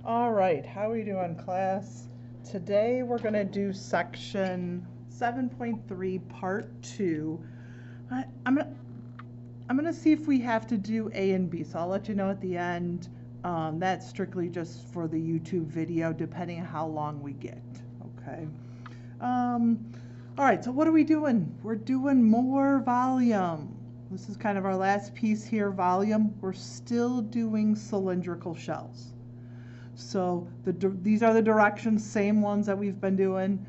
All right, how are we doing, class? Today we're going to do section 7.3, part 2. I'm gonna see if we have to do A and B, so I'll let you know at the end. That's strictly just for the YouTube video, depending on how long we get, okay? All right, so what are we doing? We're doing more volume. This is kind of our last piece here, volume. We're still doing cylindrical shells. So these are the directions, same ones that we've been doing.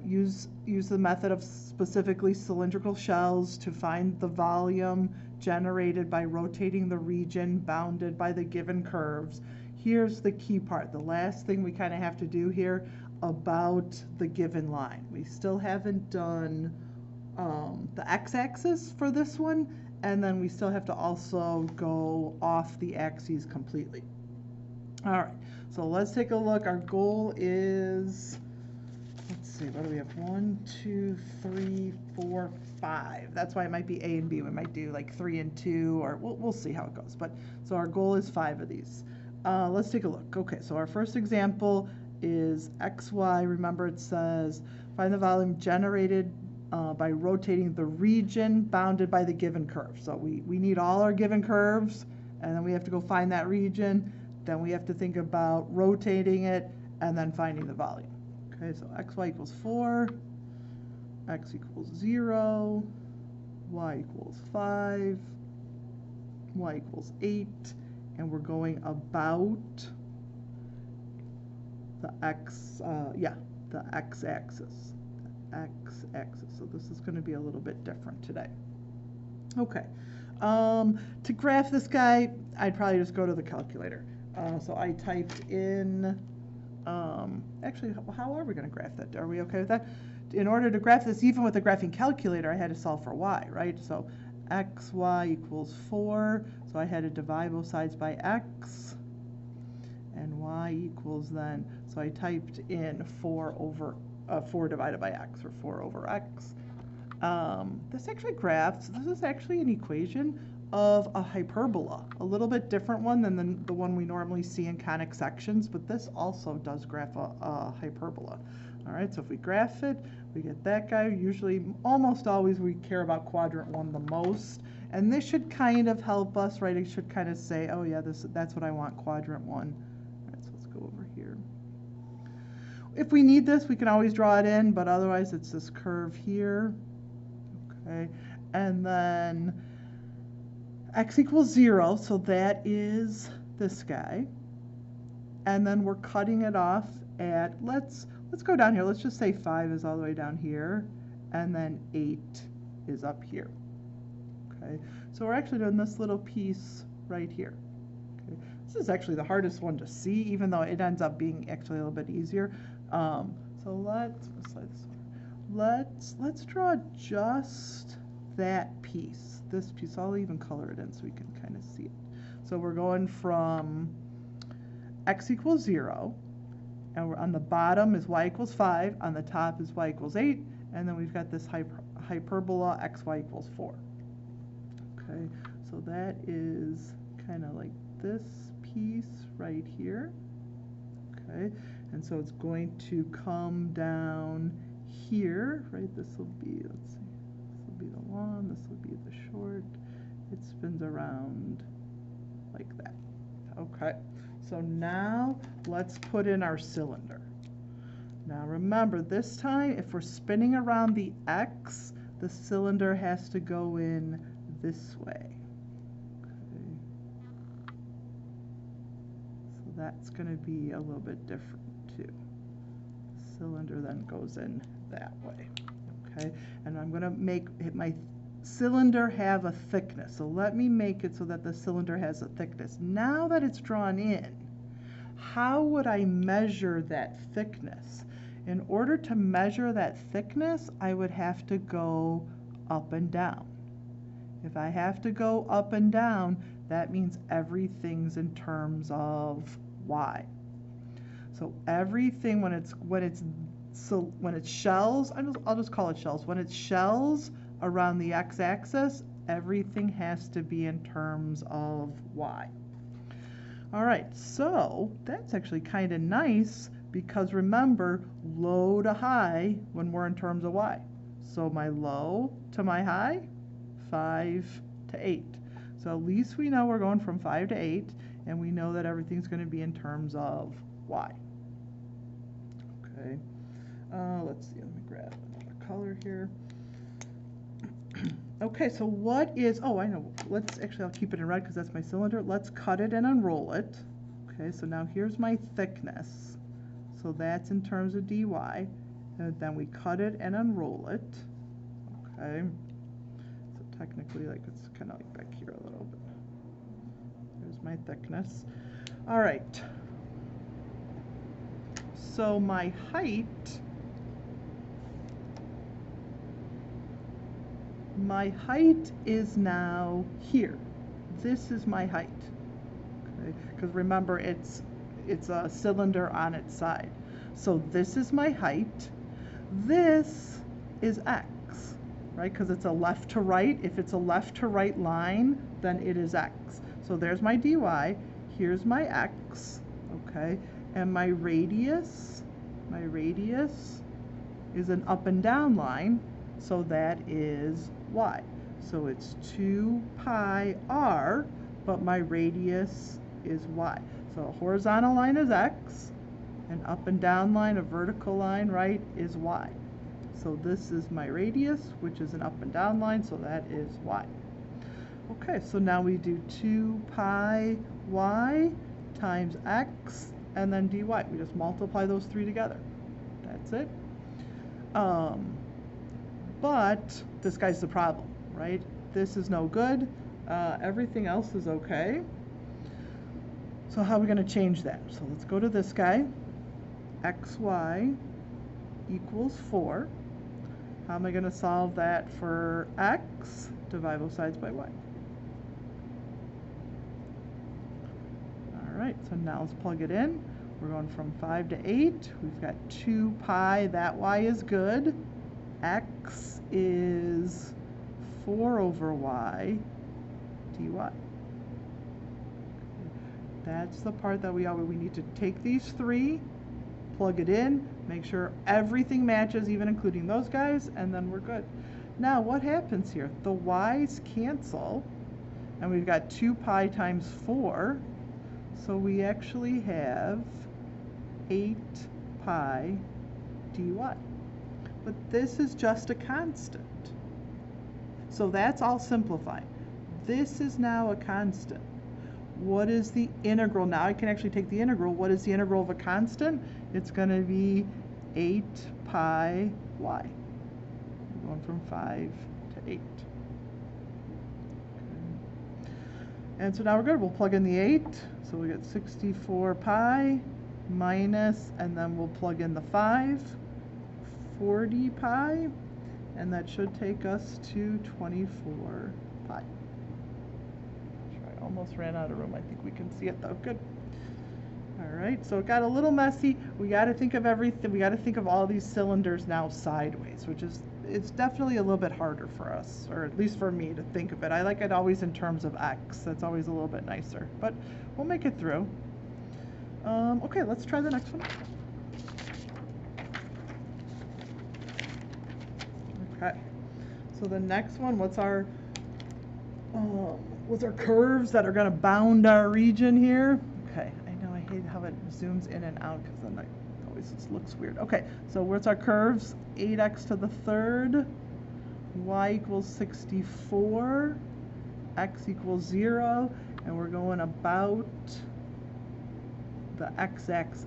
Use the method of specifically cylindrical shells to find the volume generated by rotating the region bounded by the given curves. Here's the key part, the last thing we kind of have to do here about the given line. We still haven't done the x-axis for this one, and then we still have to also go off the axes completely. All right, so let's take a look. Our goal is, let's see, what do we have? 1, 2, 3, 4, 5. That's why it might be A and B. We might do like 3 and 2, or we'll see how it goes. But so our goal is 5 of these. Let's take a look. Okay, so our first example is XY. Remember, it says find the volume generated by rotating the region bounded by the given curve. So we need all our given curves, and then we have to go find that region. Then we have to think about rotating it and then finding the volume. Okay, so xy equals 4, x equals 0, y equals 5, y equals 8, and we're going about the the x-axis. So this is going to be a little bit different today. Okay, to graph this guy, I'd probably just go to the calculator. So I typed in, actually, how are we going to graph that? Are we okay with that? In order to graph this, even with the graphing calculator, I had to solve for y, right? So xy equals 4, so I had to divide both sides by x, and y equals then, so I typed in 4 divided by x, or 4 over x. This actually graphs, this is actually an equation of a hyperbola, a little bit different one than the one we normally see in conic sections, but this also does graph a hyperbola. All right, so if we graph it, we get that guy. Usually, almost always, we care about quadrant 1 the most, and this should kind of help us, right? It should kind of say, oh yeah, that's what I want, quadrant 1. All right, so let's go over here. If we need this, we can always draw it in, but otherwise it's this curve here. Okay, and then x equals 0, so that is this guy. And then we're cutting it off at, let's go down here. Let's just say 5 is all the way down here, and then 8 is up here. Okay, so we're actually doing this little piece right here. Okay, this is actually the hardest one to see, even though it ends up being actually a little bit easier. So let's draw just that piece, this piece. I'll even color it in so we can kind of see it. So we're going from x equals 0, and we're on the bottom is y equals 5, on the top is y equals 8, and then we've got this hyperbola xy equals 4. Okay, so that is kind of like this piece right here. Okay, and so it's going to come down here, right? This will be, let's see, this will be the long, this will be the short. It spins around like that. Okay, so now let's put in our cylinder. Now remember, this time, if we're spinning around the x, the cylinder has to go in this way. Okay, so that's going to be a little bit different too. Cylinder then goes in that way. Okay, and I'm going to make my cylinder have a thickness. So let me make it so that the cylinder has a thickness. Now that it's drawn in, how would I measure that thickness? In order to measure that thickness, I would have to go up and down. If I have to go up and down, that means everything's in terms of y. So everything when it's shells, I'll just call it shells. When it's shells around the x-axis, everything has to be in terms of y. All right, so that's actually kind of nice because remember, low to high when we're in terms of y. So my low to my high, 5 to 8. So at least we know we're going from 5 to 8, and we know that everything's going to be in terms of y. Okay, let's see, let me grab another color here. Okay, so what is, oh, I know, let's actually, I'll keep it in red because that's my cylinder. Let's cut it and unroll it. Okay, so now here's my thickness. So that's in terms of dy. And then we cut it and unroll it. Okay, so technically, like, it's kind of like back here a little bit. There's my thickness. All right. So my height, is now here. This is my height. Okay, because remember it's a cylinder on its side. So this is my height. This is x, right? Because it's a left to right. If it's a left to right line, then it is x. So there's my dy. Here's my x, okay? And my radius is an up and down line, so that is y. So it's 2 pi r, but my radius is y. So a horizontal line is x, an up and down line, a vertical line, right, is y. So this is my radius, which is an up and down line, so that is y. Okay, so now we do 2 pi y times x, and then dy. We just multiply those three together. That's it. But this guy's the problem, right? This is no good. Everything else is okay. So how are we going to change that? So let's go to this guy. xy equals 4. How am I going to solve that for x? Divide both sides by y. All right, so now let's plug it in. We're going from 5 to 8. We've got 2 pi. That y is good. X is 4 over y dy. That's the part that we need to take these three, plug it in, make sure everything matches, even including those guys, and then we're good. Now what happens here? The y's cancel, and we've got 2 pi times 4, so we actually have 8 pi dy. But this is just a constant. So that's all simplified. This is now a constant. What is the integral? Now I can actually take the integral. What is the integral of a constant? It's going to be 8 pi y. We're going from 5 to 8. Okay. And so now we're good. We'll plug in the 8. So we get 64 pi minus, and then we'll plug in the 5. 40 pi, and that should take us to 24 pi. I almost ran out of room. I think we can see it though. Good. All right, so it got a little messy. We got to think of everything. We got to think of all these cylinders now sideways, which is, it's definitely a little bit harder for us, or at least for me, to think of it. I like it always in terms of x. That's always a little bit nicer, but we'll make it through. Okay, let's try the next one. Okay, so the next one, what's our curves that are going to bound our region here? Okay, I know I hate how it zooms in and out because then it always just looks weird. Okay, so what's our curves? 8x to the third, y equals 64, x equals 0, and we're going about the x-axis.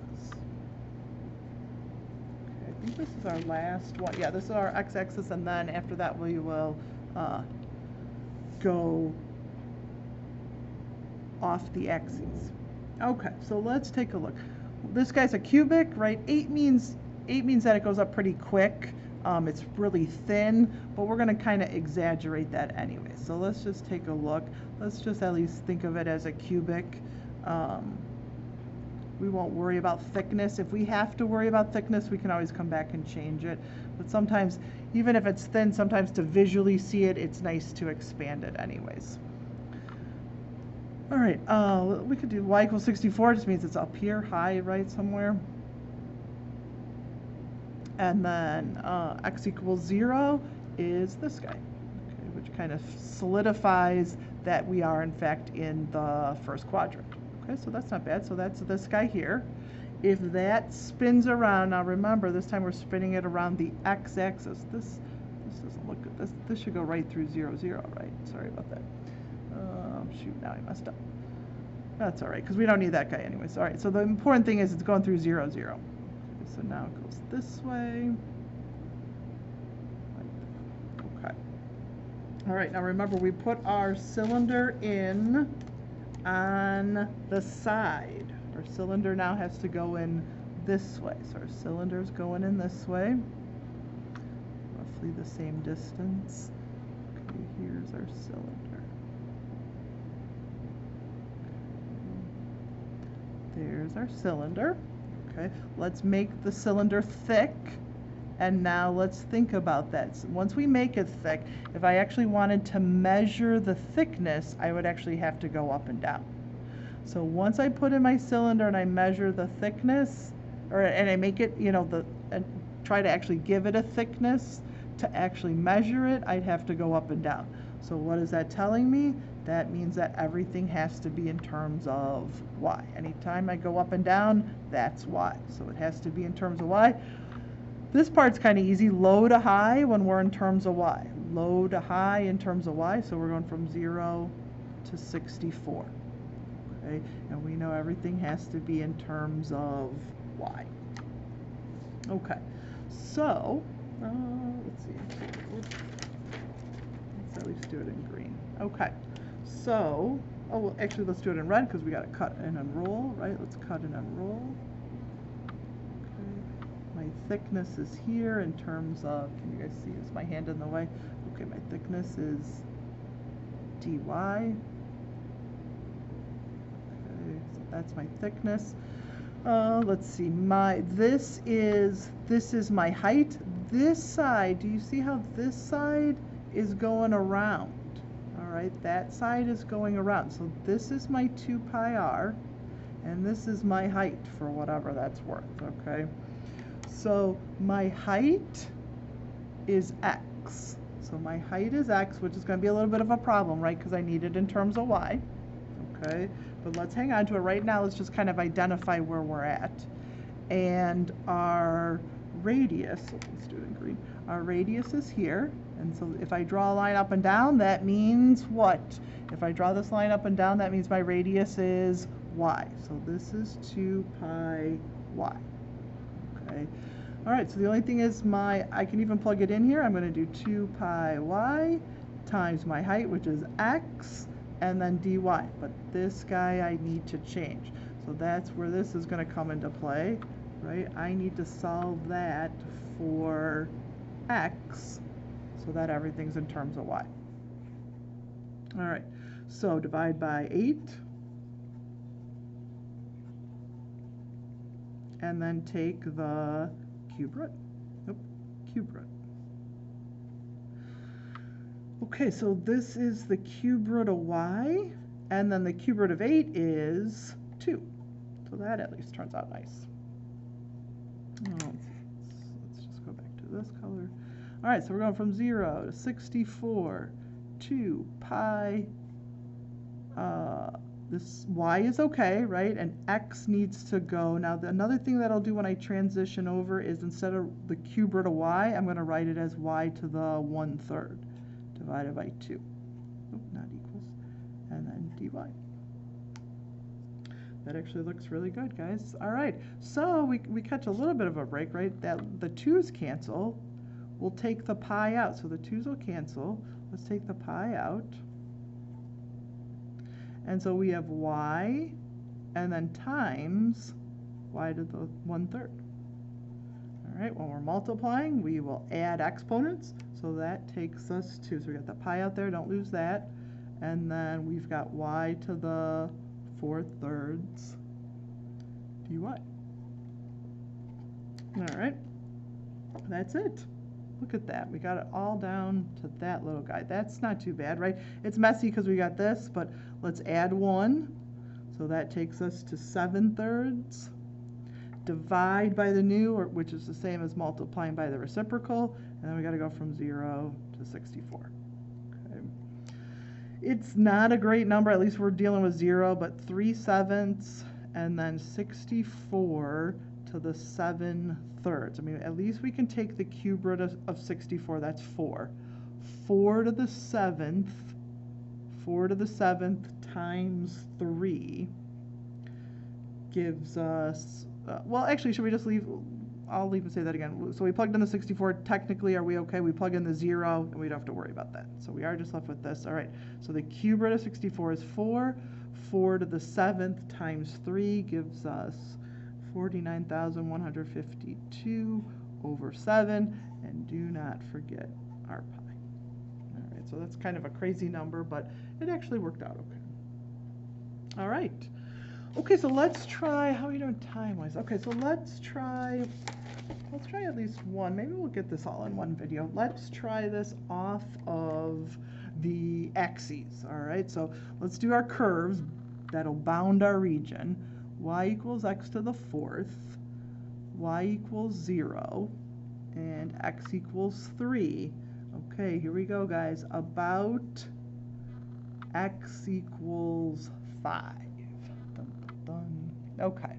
I think this is our last one. Yeah, this is our x-axis, and then after that we will go off the axes. Okay, so let's take a look. This guy's a cubic, right? 8 means that it goes up pretty quick. It's really thin, but we're going to kind of exaggerate that anyway. So let's just take a look. Let's just at least think of it as a cubic. We won't worry about thickness. If we have to worry about thickness, we can always come back and change it. But sometimes, even if it's thin, sometimes to visually see it, it's nice to expand it anyways. All right, we could do y equals 64, just means it's up here, high, right, somewhere. And then x equals 0 is this guy, okay, which kind of solidifies that we are in fact in the first quadrant. Okay, so that's not bad. So that's this guy here. If that spins around, now remember this time we're spinning it around the x-axis. This doesn't look good. This should go right through 0, 0, right? Sorry about that. Shoot, now I messed up. That's all right, because we don't need that guy anyways. All right, so the important thing is it's going through 0, 0. Okay, so now it goes this way. Okay. All right, now remember we put our cylinder in on the side. Our cylinder now has to go in this way. So our cylinder's going in this way. Roughly the same distance. Okay, here's our cylinder. There's our cylinder. Okay, let's make the cylinder thick. And now let's think about that. So once we make it thick, if I actually wanted to measure the thickness, I would actually have to go up and down. So once I put in my cylinder and I measure the thickness, and I make it, and try to actually give it a thickness, to actually measure it, I'd have to go up and down. So what is that telling me? That means that everything has to be in terms of y. Anytime I go up and down, that's y. So it has to be in terms of y. This part's kind of easy, low to high when we're in terms of y. Low to high in terms of y, so we're going from 0 to 64. Okay, and we know everything has to be in terms of y. Okay, so, let's see. Let's at least do it in green. Okay, so, oh, well, actually let's do it in red because we got to cut and unroll, right? Let's cut and unroll. My thickness is here in terms of, can you guys see, is my hand in the way? Okay, my thickness is dy. Okay, so that's my thickness. Let's see, this is my height. This side, do you see how this side is going around? All right, that side is going around. So this is my 2 pi r, and this is my height for whatever that's worth, okay? So my height is x. So my height is x, which is going to be a little bit of a problem, right? Because I need it in terms of y. Okay, but let's hang on to it right now. Let's just kind of identify where we're at. And our radius, let's do it in green. Our radius is here. And so if I draw a line up and down, that means what? If I draw this line up and down, that means my radius is y. So this is 2 pi y. Okay. All right, so the only thing is I can even plug it in here. I'm going to do 2 pi y times my height, which is x, and then dy. But this guy I need to change. So that's where this is going to come into play, right? I need to solve that for x so that everything's in terms of y. All right, so divide by 8. And then take the cube root. Nope, cube root. Okay, so this is the cube root of y, and then the cube root of 8 is 2. So that at least turns out nice. Let's just go back to this color. All right, so we're going from 0 to 64, 2 pi, this y is okay, right? And x needs to go. Now, another thing that I'll do when I transition over is instead of the cube root of y, I'm going to write it as y to the 1/3 divided by 2. Oh, not equals. And then dy. That actually looks really good, guys. All right, so we catch a little bit of a break, right? That the 2's cancel. We'll take the pi out. So the 2's will cancel. Let's take the pi out. And so we have y, and then times y to the 1/3. All right, when we're multiplying, we will add exponents. So that takes us to, so we got the pi out there, don't lose that. And then we've got y to the 4/3 dy. All right, that's it. Look at that. We got it all down to that little guy. That's not too bad, right? It's messy because we got this, but let's add 1. So that takes us to 7/3. Divide by the new, which is the same as multiplying by the reciprocal, and then we got to go from 0 to 64. Okay. It's not a great number, at least we're dealing with 0, but 3/7 and then 64 to the 7/3. I mean, at least we can take the cube root of 64, that's 4. 4 to the 7th, 4 to the 7th times 3 gives us, well, actually, should we just leave? I'll leave and say that again. So we plugged in the 64. Technically, are we okay? We plug in the 0, and we don't have to worry about that. So we are just left with this. All right. So the cube root of 64 is 4. 4 to the 7th times 3 gives us 49,152 over 7. And do not forget our pi. All right. So that's kind of a crazy number, but it actually worked out okay. All right. Okay, so let's try, how are we doing time-wise? Okay, so let's try at least one. Maybe we'll get this all in one video. Let's try this off of the axes, all right? So let's do our curves that'll bound our region. Y equals x to the 4th, y equals 0, and x equals 3. Okay, here we go, guys. About x equals 5. Okay.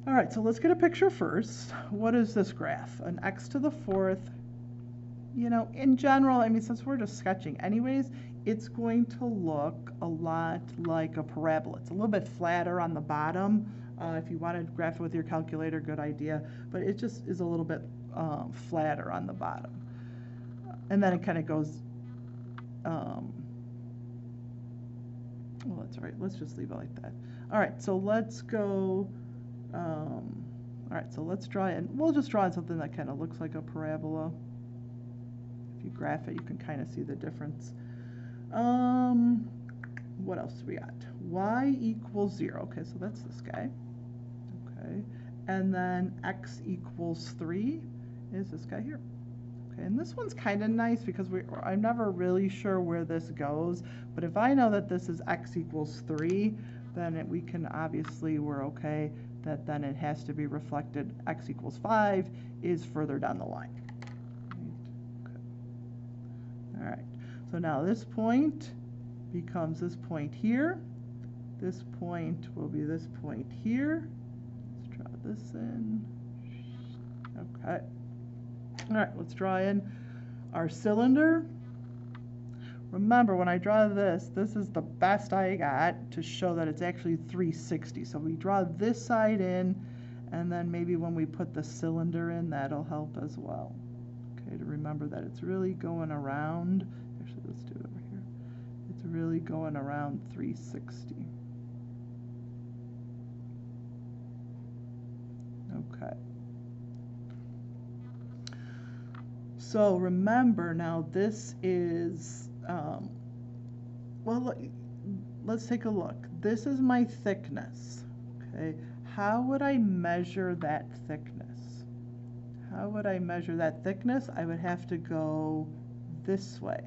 All right, so let's get a picture first. What is this graph? An x to the 4th. You know, in general, I mean, since we're just sketching anyways, it's going to look a lot like a parabola. It's a little bit flatter on the bottom. If you want to graph it with your calculator, good idea. But it just is a little bit flatter on the bottom. And then it kind of goes, well, that's all right. Let's just leave it like that. All right, so let's go, all right, so let's draw it. We'll just draw something that kind of looks like a parabola. If you graph it, you can kind of see the difference. What else do we got? Y equals 0. Okay, so that's this guy. Okay, and then x equals 3 is this guy here. Okay, and this one's kind of nice because I'm never really sure where this goes, but if I know that this is x equals 3, then we can obviously, we're okay that then it has to be reflected x equals 5 is further down the line. Okay. All right, so now this point becomes this point here. This point will be this point here. Let's draw this in. Okay. All right, let's draw in our cylinder. Remember, when I draw this, this is the best I got to show that it's actually 360. So we draw this side in, and then maybe when we put the cylinder in, that'll help as well. Okay, to remember that it's really going around. Actually, let's do it over here. It's really going around 360. Okay. So remember now, this is, well, let's take a look. This is my thickness, okay? How would I measure that thickness? How would I measure that thickness? I would have to go this way,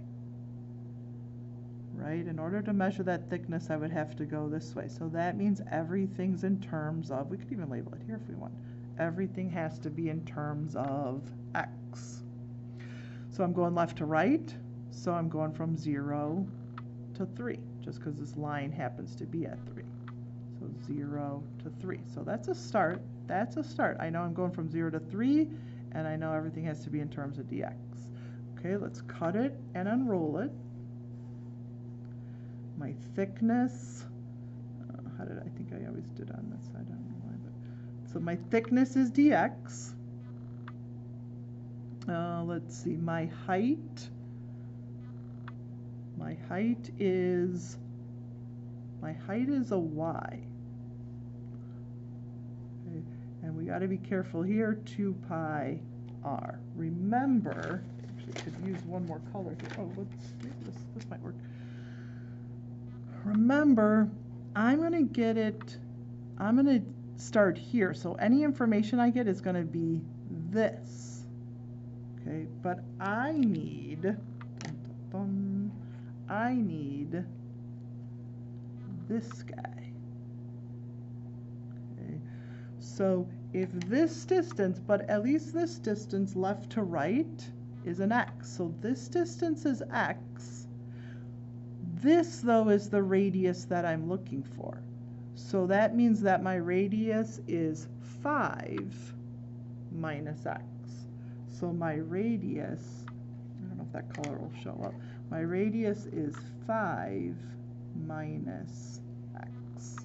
right? In order to measure that thickness, I would have to go this way. So that means everything's in terms of, we could even label it here if we want. Everything has to be in terms of x. So I'm going left to right, so I'm going from 0 to 3, just because this line happens to be at 3. So 0 to 3. So that's a start. That's a start. I know I'm going from 0 to 3, and I know everything has to be in terms of dx. Okay, let's cut it and unroll it. My thickness, I think I always did on this side, I don't know why, but so my thickness is dx. Let's see, my height is a y. Okay. And we got to be careful here, 2 pi r. Remember, actually could use one more color here. Oh, this might work. Remember, I'm going to start here. So any information I get is going to be this. Okay, but I need this guy. Okay, so if this distance, but at least this distance left to right is an x, so this distance is x. This, though, is the radius that I'm looking for. So that means that my radius is 5 minus x. So my radius, I don't know if that color will show up. My radius is 5 minus x.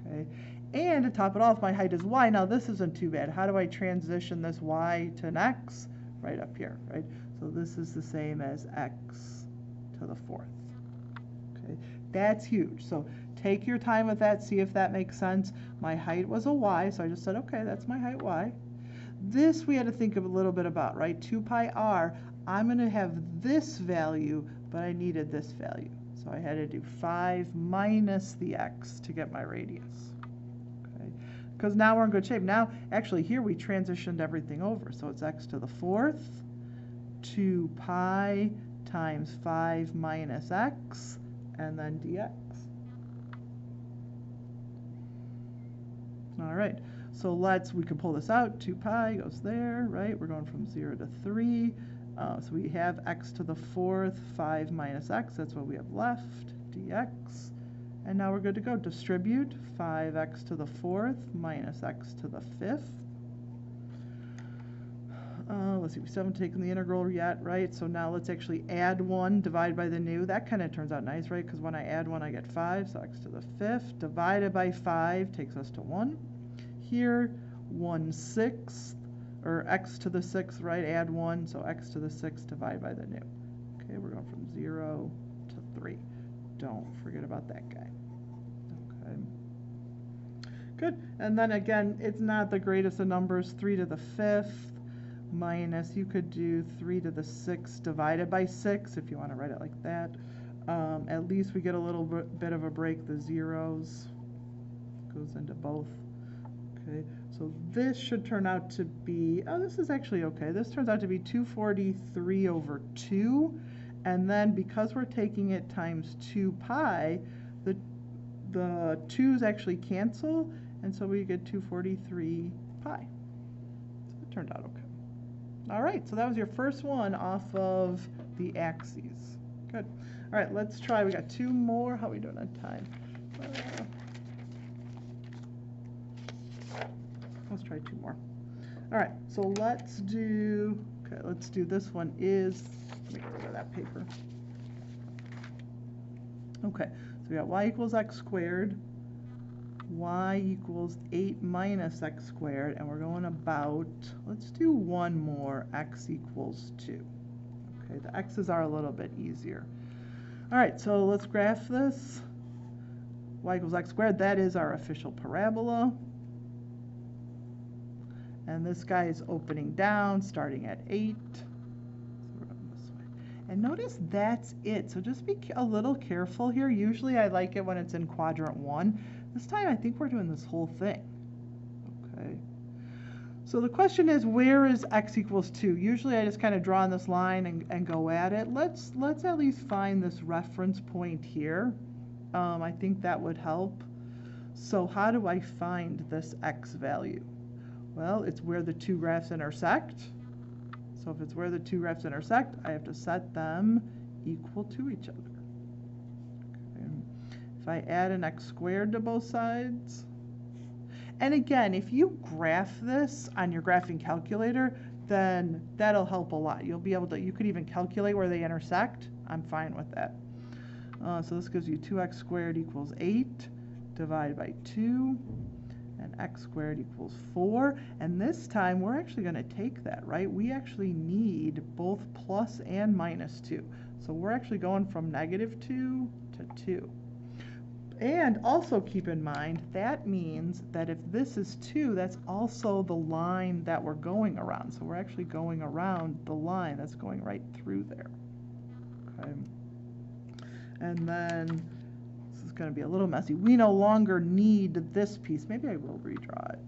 Okay, and to top it off, my height is y. Now this isn't too bad. How do I transition this y to an x? Right up here, right? So this is the same as x to the 4th. Okay, that's huge. So take your time with that, see if that makes sense. My height was a y, so I just said, okay, that's my height y. This we had to think of a little bit about, right? 2 pi r, I'm going to have this value, but I needed this value. So I had to do 5 minus the x to get my radius. Okay, because now we're in good shape. Now, actually, here we transitioned everything over. So it's x to the 4th, 2 pi times 5 minus x, and then dx. All right, so we can pull this out. 2 pi goes there, right? We're going from 0 to 3. So we have x to the 4th, 5 minus x, that's what we have left, dx. And now we're good to go. Distribute 5x to the 4th minus x to the 5th. Let's see, we still haven't taken the integral yet, right? So now let's actually add 1, divide by the new. That kind of turns out nice, right? Because when I add 1, I get 5, so x to the 5th divided by 5 takes us to 1. Here, 1/6, or x to the 6th, right? Add 1, so x to the 6th divided by the new. Okay, we're going from 0 to 3. Don't forget about that guy. Okay. Good. And then again, it's not the greatest of numbers. 3 to the 5th minus, you could do 3 to the 6th divided by 6 if you want to write it like that. At least we get a little bit of a break. The zeros goes into both. Okay, so this should turn out to be, oh, this is actually okay. This turns out to be 243 over 2. And then because we're taking it times 2 pi, the 2's actually cancel. And so we get 243 pi. So it turned out okay. All right, so that was your first one off of the axes. Good. All right, let's try. We got 2 more. How are we doing on time? Let's try 2 more. All right, so let's do this one is, let me get rid of that paper. Okay, so we got y equals x squared, y equals 8 minus x squared, and we're going about, let's do one more, x equals 2. Okay, the x's are a little bit easier. All right, so let's graph this. Y equals x squared, that is our official parabola. And this guy is opening down, starting at 8. So we're going this way. And notice that's it. So just be a little careful here. Usually I like it when it's in quadrant 1. This time I think we're doing this whole thing. Okay. So the question is, where is x equals 2? Usually I just kind of draw on this line and go at it. Let's at least find this reference point here. I think that would help. So how do I find this x value? Well, it's where the 2 graphs intersect. So if it's where the 2 graphs intersect, I have to set them equal to each other. Okay. If I add an x squared to both sides, and again, if you graph this on your graphing calculator, then that'll help a lot. You'll be able to, you could even calculate where they intersect. I'm fine with that. So this gives you 2x squared equals 8 divided by 2. And x squared equals 4. And this time we're actually going to take that, right? We actually need both plus and minus 2. So we're actually going from -2 to 2. And also keep in mind, that means that if this is 2, that's also the line that we're going around. So we're actually going around the line that's going right through there. Okay. And then this is going to be a little messy. We no longer need this piece. Maybe I will redraw it,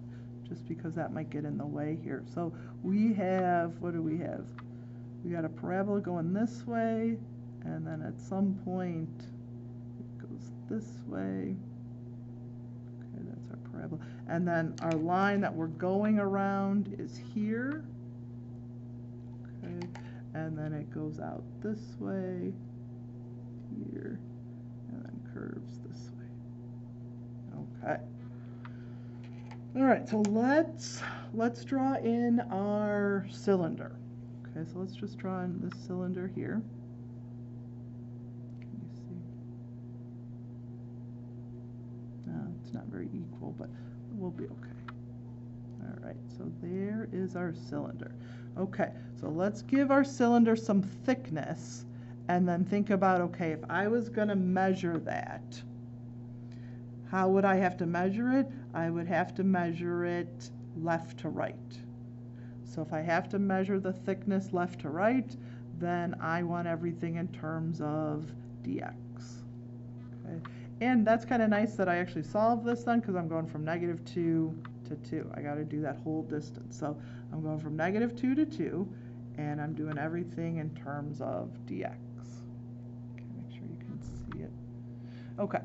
just because that might get in the way here. So we have, what do we have? we got a parabola going this way, and then at some point it goes this way. Okay, that's our parabola. And then our line that we're going around is here. Okay, and then it goes out this way, here, and then curves this way. Okay. All right, so let's draw in our cylinder. Okay, so let's just draw in this cylinder here. Can you see? No, it's not very equal, but we'll be okay. All right, so there is our cylinder. Okay, so let's give our cylinder some thickness and then think about, okay, if I was going to measure that, how would I have to measure it? I would have to measure it left to right. So if I have to measure the thickness left to right, then I want everything in terms of dx. Okay? And that's kind of nice that I actually solved this then, because I'm going from -2 to 2. I got to do that whole distance. So I'm going from -2 to 2, and I'm doing everything in terms of dx. Okay, make sure you can see it. Okay.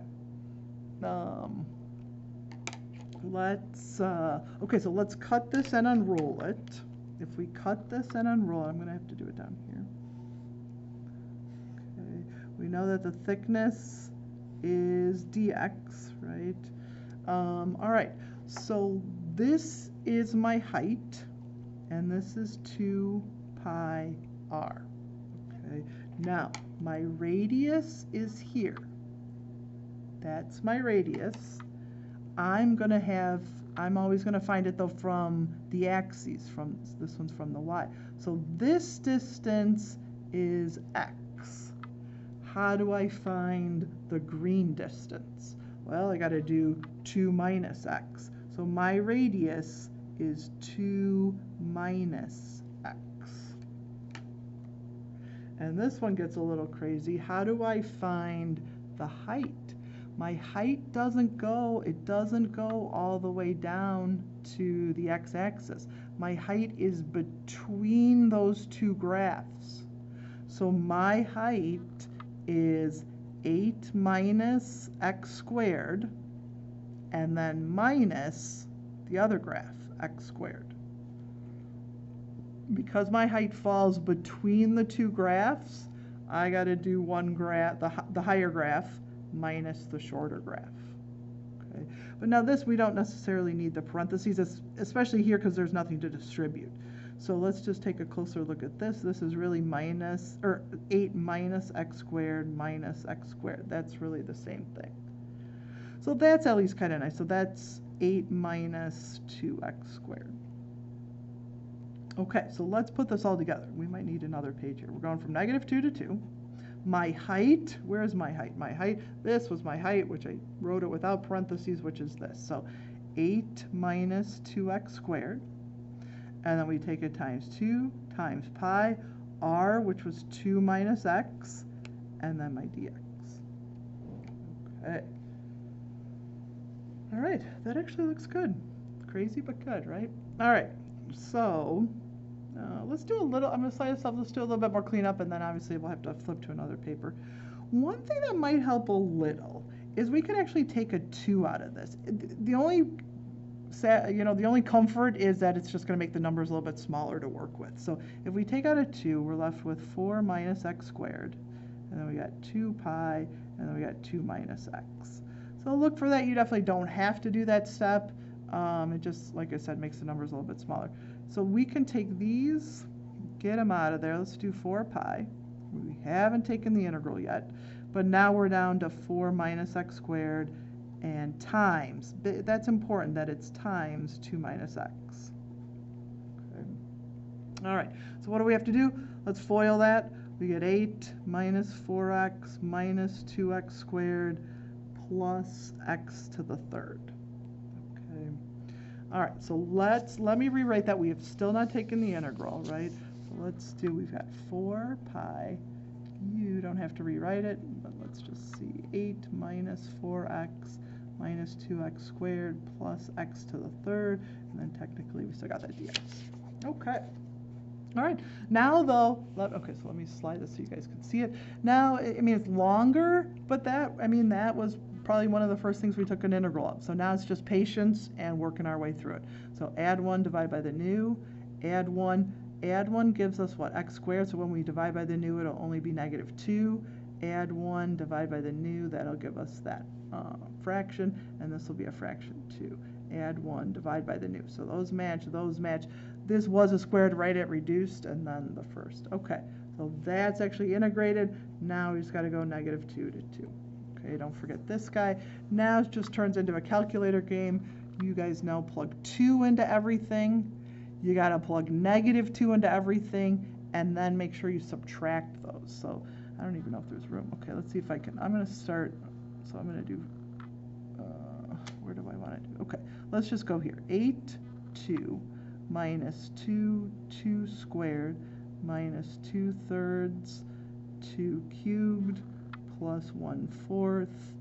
Okay, so let's cut this and unroll it. If we cut this and unroll it, I'm going to have to do it down here. Okay, we know that the thickness is dx, right? All right, so this is my height, and this is 2 pi r. Okay, now my radius is here. That's my radius. I'm always going to find it though from the axes, this one's from the y. So this distance is x. How do I find the green distance? Well, I got to do 2 minus x. So my radius is 2 minus x. And this one gets a little crazy. How do I find the height? My height doesn't go all the way down to the x-axis. My height is between those two graphs. So my height is 8 minus x squared, and then minus the other graph, x squared. Because my height falls between the two graphs, I got to do one graph, the higher graph, minus the shorter graph. Okay, but now this, we don't necessarily need the parentheses, especially here because there's nothing to distribute. So let's just take a closer look at this. This is really 8 minus x squared minus x squared. That's really the same thing. So that's at least kind of nice. So that's 8 minus 2x squared. Okay, so let's put this all together. We might need another page here. We're going from -2 to 2. My height, where is my height? My height, this was my height, which I wrote it without parentheses, which is this. So 8 minus 2x squared. And then we take it times 2 times pi, r, which was 2 minus x, and then my dx. Okay. All right, that actually looks good. Crazy, but good, right? All right, so let's do a little, I'm going to slide this up, let's do a little bit more cleanup, and then obviously we'll have to flip to another paper. One thing that might help a little is we could actually take a 2 out of this. The only comfort is that it's just going to make the numbers a little bit smaller to work with. So if we take out a 2, we're left with 4 minus x squared, and then we got 2 pi, and then we got 2 minus x. So look for that. You definitely don't have to do that step. It just, like I said, makes the numbers a little bit smaller. So we can take these, get them out of there. Let's do 4 pi. We haven't taken the integral yet, but now we're down to 4 minus x squared and times. That's important that it's times 2 minus x. Okay. All right, so what do we have to do? Let's FOIL that. We get 8 minus 4x minus 2x squared plus x to the third. Okay. All right, so let me rewrite that. We have still not taken the integral, right? So we've got 4 pi. You don't have to rewrite it, but let's just see. 8 minus 4x minus 2x squared plus x to the third, and then technically we still got that dx. Okay. All right, now though, okay, so let me slide this so you guys can see it. Now, I mean, it's longer, but that was probably one of the first things we took an integral of. So now it's just patience and working our way through it. So add 1, divide by the new, add 1. Add 1 gives us what, x squared, so when we divide by the new, it'll only be -2. Add 1, divide by the new, that'll give us that fraction, and this will be a fraction too. Add 1, divide by the new. So those match, those match. This was a squared, right? It reduced, and then the first. Okay, so that's actually integrated. Now we just got to go -2 to 2. Okay, don't forget this guy. Now it just turns into a calculator game. You guys know, plug 2 into everything. You got to plug -2 into everything, and then make sure you subtract those. So I don't even know if there's room. Okay, let's see if I can. I'm going to start. So I'm going to do, where do I want to do? Okay, let's just go here. 8, 2. Minus 2, 2 squared, minus 2/3, 2 cubed, plus 1/4,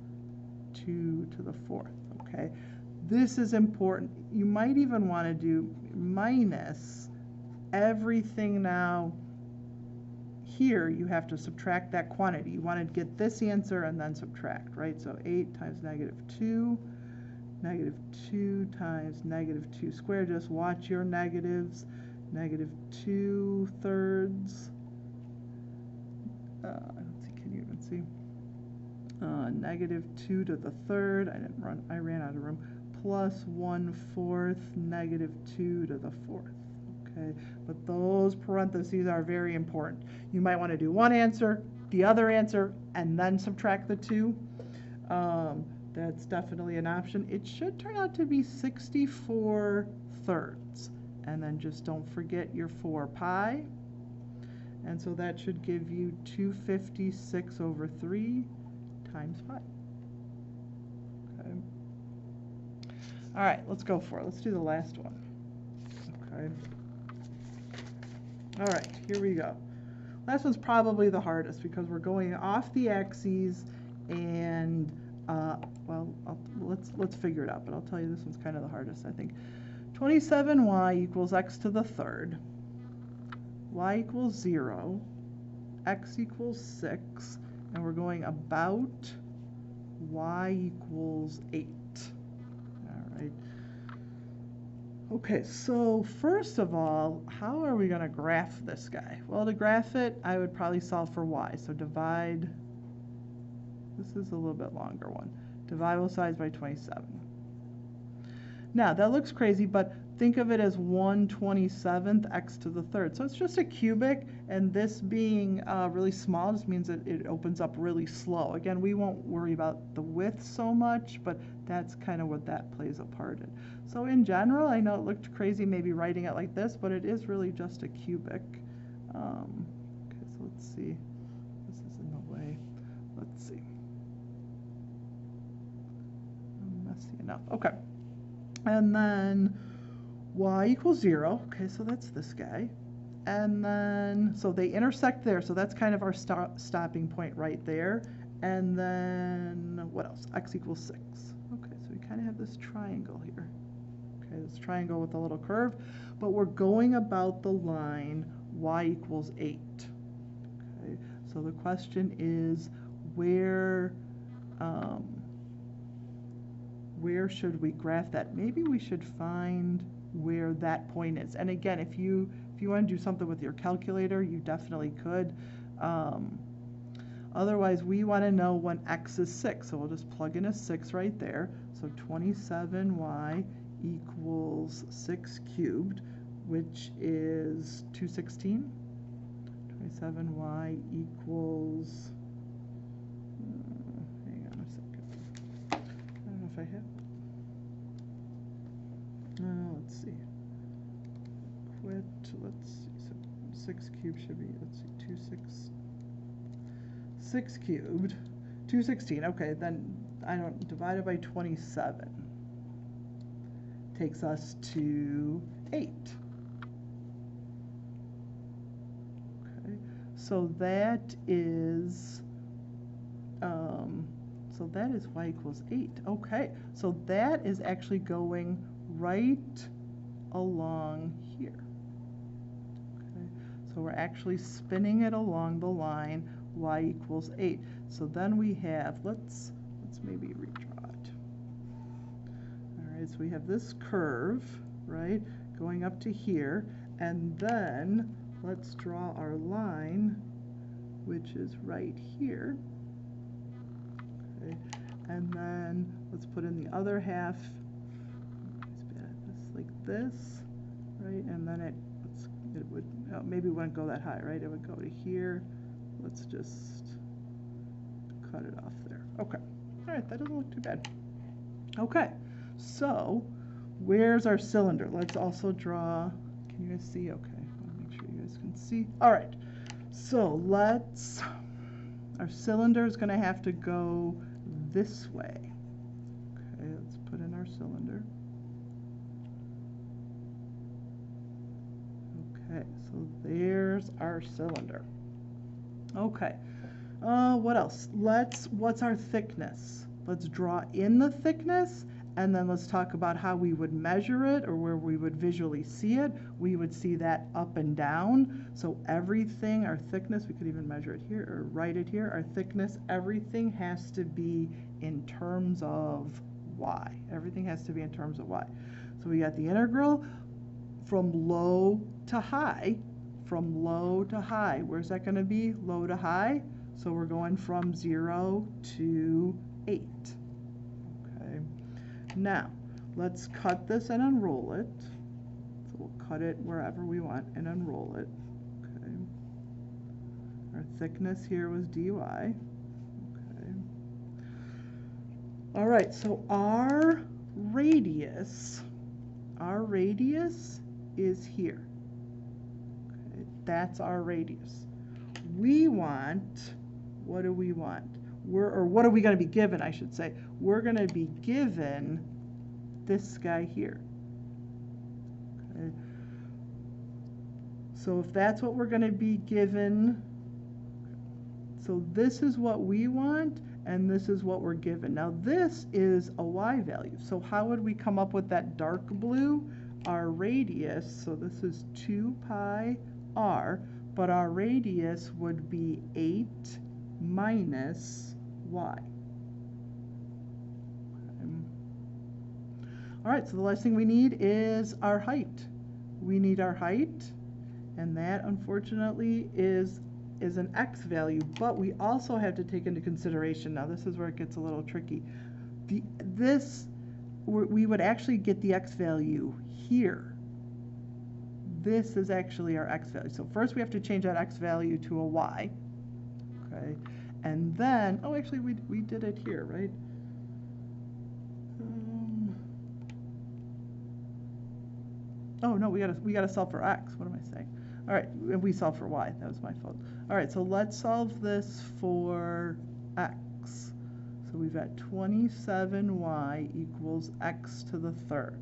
2 to the 4th, okay? This is important. You might even want to do minus everything now. Here, you have to subtract that quantity. You want to get this answer and then subtract, right? So 8 times -2. -2 times -2 squared. Just watch your negatives. -2/3. Let's see, can you even see? -2 to the 3rd. I ran out of room. Plus 1/4, -2 to the 4th. Okay, but those parentheses are very important. You might want to do one answer, the other answer, and then subtract the 2. That's definitely an option. It should turn out to be 64/3. And then just don't forget your 4 pi. And so that should give you 256/3 times pi. Okay. All right, let's go for it. Let's do the last one. Okay. All right, here we go. Last one's probably the hardest because we're going off the axes and well, let's figure it out, but I'll tell you this one's kind of the hardest, I think. 27y equals x to the 3rd, y equals 0, x equals 6, and we're going about y equals 8. All right. Okay, so first of all, how are we going to graph this guy? Well, to graph it, I would probably solve for y. So divide. This is a little bit longer one. Divide both sides by 27. Now, that looks crazy, but think of it as 1/27 x to the 3rd. So it's just a cubic, and this being really small just means that it opens up really slow. Again, we won't worry about the width so much, but that's kind of what that plays a part in. So in general, I know it looked crazy maybe writing it like this, but it is really just a cubic. Okay, so let's see. This is in the way. Let's see. Messy enough. Okay. And then y equals 0. Okay, so that's this guy. And then, so they intersect there. So that's kind of our stopping point right there. And then, what else? X equals 6. Okay, so we kind of have this triangle here. Okay, this triangle with a little curve. But we're going about the line y equals 8. Okay, so the question is, where should we graph that? Maybe we should find where that point is. And again, if you want to do something with your calculator, you definitely could. Otherwise, we want to know when x is 6. So we'll just plug in a 6 right there. So 27y equals 6 cubed, which is 216. 27y equals, hang on a second. I don't know if I have. Let's see. Let's see. So 6 cubed should be, let's see, 6 cubed, 216. Okay, then I don't divide it by 27. Takes us to 8. Okay, so that is y equals 8. Okay, so that is actually going right along here. Okay, So we're actually spinning it along the line y equals 8. So then we have, let's maybe redraw it. All right, so we have this curve, right, going up to here, and then let's draw our line, which is right here. Okay, and then let's put in the other half, like this, right, and then it would, maybe it wouldn't go that high, right, it would go to here. Let's just cut it off there. Okay, all right, that doesn't look too bad. Okay, so where's our cylinder? Let's also draw, can you guys see? Okay, I want to make sure you guys can see. All right, so our cylinder is going to have to go this way. Okay, let's put in our cylinder. Okay, so there's our cylinder. Okay, what else? What's our thickness? Let's draw in the thickness, and then let's talk about how we would measure it, or where we would visually see it. We would see that up and down. So everything, our thickness, we could even measure it here or write it here. Our thickness, everything has to be in terms of y. Everything has to be in terms of y. So we got the integral from low to high. From low to high. Where's that going to be? Low to high. So we're going from 0 to 8. Okay. Now, let's cut this and unroll it. So we'll cut it wherever we want and unroll it. Okay. Our thickness here was dy. Okay. All right, so our radius is here. Okay. That's our radius. We want, what do we want? Or what are we going to be given, I should say? We're going to be given this guy here. Okay. So if that's what we're going to be given, so this is what we want, and this is what we're given. Now this is a y value. So how would we come up with that dark blue? Our radius, so this is 2 pi r, but our radius would be 8 minus y. All right, so the last thing we need is our height. We need our height, and that unfortunately is an x value, but we also have to take into consideration, now this is where it gets a little tricky, we would actually get the x value here. This is actually our x value. So first we have to change that x value to a y. Okay, and then, oh, actually we did it here, right? Oh no, we gotta solve for x. What am I saying? All right, we solved for y. That was my fault. All right, so let's solve this for x. So we've got 27y equals x to the third.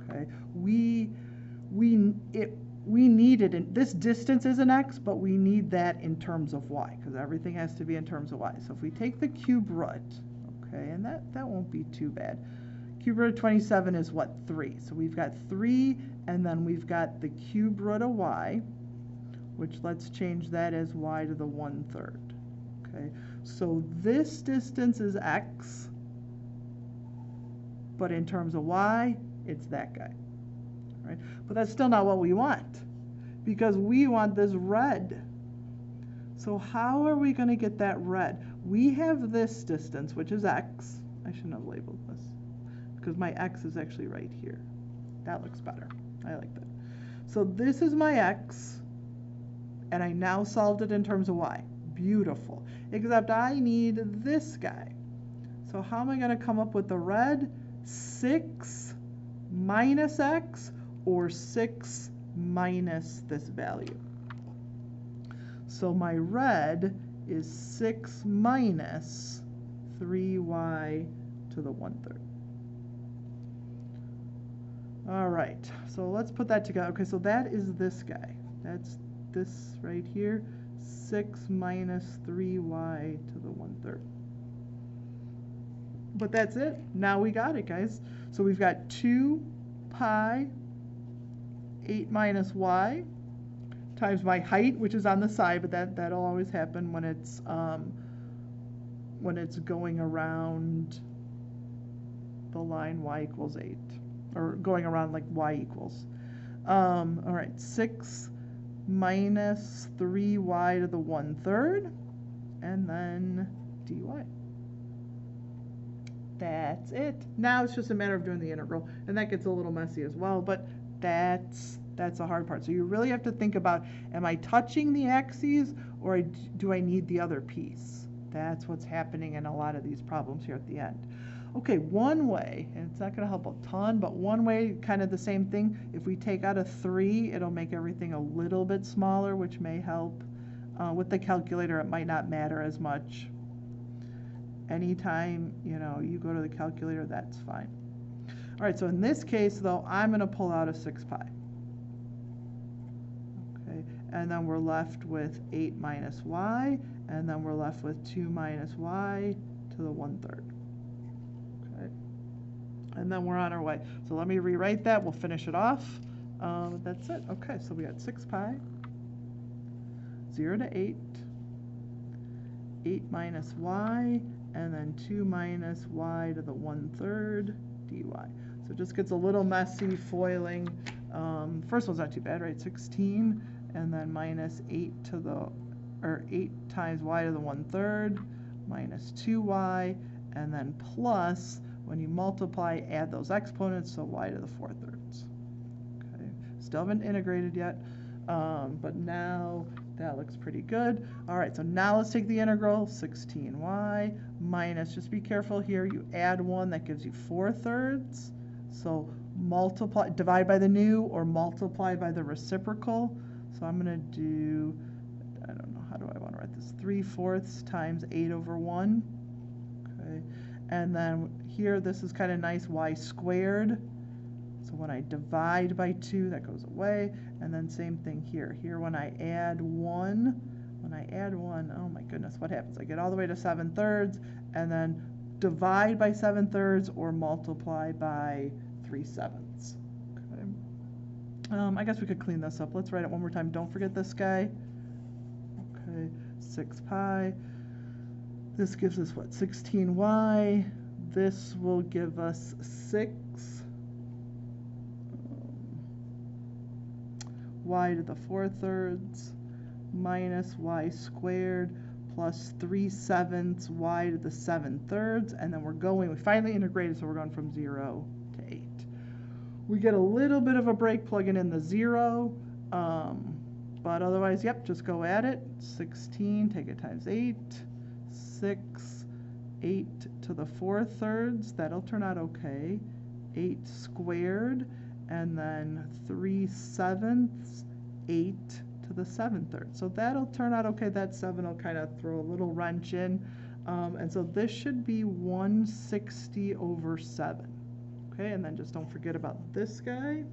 Okay, we need it in, this distance is an x, but we need that in terms of y, because everything has to be in terms of y. So if we take the cube root, okay, and that won't be too bad. Cube root of 27 is what? 3. So we've got 3, and then we've got the cube root of y, which let's change that as y to the 1/3. Okay, so this distance is x, but in terms of y, it's that guy. Right? But that's still not what we want, because we want this red. So how are we going to get that red? We have this distance, which is x. I shouldn't have labeled this, because my x is actually right here. That looks better. I like that. So this is my x, and I now solved it in terms of y. Beautiful. Except I need this guy. So how am I going to come up with the red? 6 minus x, or 6 minus this value. So my red is 6 minus 3y to the 1/3. All right, so let's put that together. Okay, so that is this guy. That's this right here, 6 minus 3y to the 1/3. But that's it. Now we got it, guys. So we've got 2 pi 8 minus y times my height, which is on the side, but that'll always happen when it's going around the line y equals 8, or going around like y equals. All right, 6 minus 3y to the 1/3, and then dy. That's it. Now it's just a matter of doing the integral, and that gets a little messy as well, but that's the hard part. So you really have to think about, am I touching the axes, or do I need the other piece? That's what's happening in a lot of these problems here at the end. Okay, one way, and it's not going to help a ton, but one way, kind of the same thing. If we take out a 3, it'll make everything a little bit smaller, which may help. With the calculator, it might not matter as much. Anytime, you go to the calculator, that's fine. All right, so in this case, though, I'm going to pull out a 6 pi. Okay, and then we're left with 8 minus y, and then we're left with 2 minus y to the 1/3. Okay, and then we're on our way. So let me rewrite that. We'll finish it off. That's it. Okay, so we got 6 pi, 0 to 8, 8 minus y, and then 2 minus y to the 1/3 dy. So it just gets a little messy foiling. First one's not too bad, right? 16, and then minus 8 times y to the 1/3 minus 2y, and then plus, when you multiply, add those exponents, so y to the 4/3. Okay, still haven't integrated yet, but now that looks pretty good. All right, so now let's take the integral. 16y minus, just be careful here, you add 1, that gives you 4/3. So divide by the new, or multiply by the reciprocal. So I'm going to do, I don't know, how do I want to write this? 3/4 times 8 over 1. Okay, and then here, this is kind of nice, y squared. So when I divide by 2, that goes away. And then same thing here. Here, when I add 1, oh my goodness, what happens? I get all the way to 7/3, and then divide by 7/3 or multiply by 3/7. Okay. I guess we could clean this up. Let's write it one more time. Don't forget this guy. Okay, 6 pi. This gives us what? 16y. This will give us 6. Y to the 4/3 minus y squared plus 3/7 y to the 7/3, and then we finally integrated, so we're going from 0 to 8. We get a little bit of a break plugging in the 0, but otherwise, yep, just go at it. 16, take it times 8, 6, 8 to the 4/3, that'll turn out okay. 8 squared, and then 3/7, 8 to the 7/3. So that'll turn out okay. That 7 will kind of throw a little wrench in. And so this should be 160 over 7. Okay, and then just don't forget about this guy.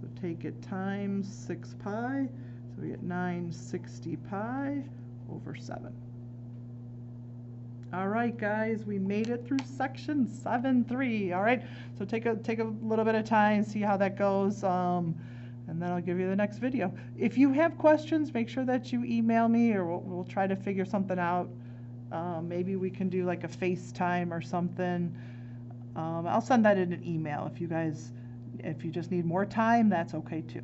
So take it times 6 pi. So we get 960 pi over 7. All right, guys, we made it through section 7.3. All right, so take a little bit of time, see how that goes, and then I'll give you the next video. If you have questions, make sure that you email me, or we'll try to figure something out. Maybe we can do like a FaceTime or something. I'll send that in an email. If you just need more time, that's okay too.